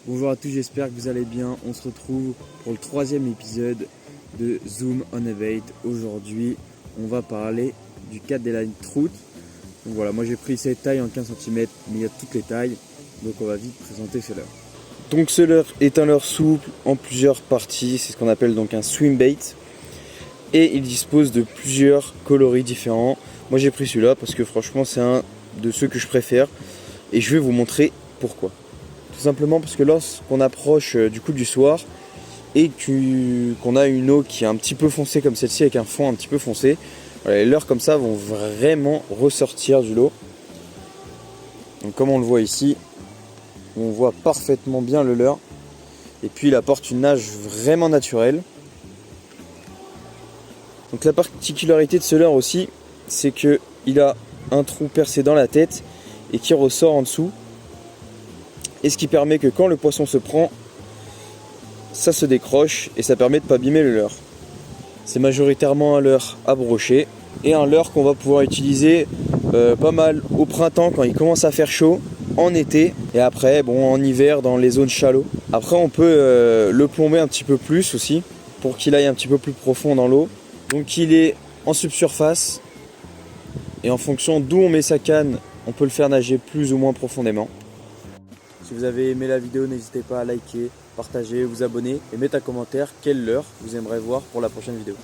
Bonjour à tous, j'espère que vous allez bien. On se retrouve pour le troisième épisode de Zoom on a Bait. Aujourd'hui, on va parler du Cadeline Trout. Donc voilà, moi j'ai pris cette taille en 15 cm, mais il y a toutes les tailles. Donc on va vite présenter ce leurre. Donc ce leurre est un leurre souple en plusieurs parties, c'est ce qu'on appelle donc un swim bait. Et il dispose de plusieurs coloris différents. Moi j'ai pris celui-là parce que franchement c'est un de ceux que je préfère. Et je vais vous montrer pourquoi. Tout simplement parce que lorsqu'on approche du coup du soir et qu'on a une eau qui est un petit peu foncée comme celle-ci avec un fond un petit peu foncé, voilà, les leurres comme ça vont vraiment ressortir du lot. Donc comme on le voit ici, on voit parfaitement bien le leurre. Et puis il apporte une nage vraiment naturelle. Donc la particularité de ce leurre aussi, c'est qu'il a un trou percé dans la tête et qui ressort en dessous. Et ce qui permet que quand le poisson se prend, ça se décroche et ça permet de ne pas abîmer le leurre. C'est majoritairement un leurre à brochet et un leurre qu'on va pouvoir utiliser pas mal au printemps quand il commence à faire chaud, en été et après en hiver dans les zones shallow. Après on peut le plomber un petit peu plus aussi pour qu'il aille un petit peu plus profond dans l'eau. Donc il est en subsurface et en fonction d'où on met sa canne, on peut le faire nager plus ou moins profondément. Si vous avez aimé la vidéo, n'hésitez pas à liker, partager, vous abonner et mettre un commentaire quel leurre vous aimeriez voir pour la prochaine vidéo.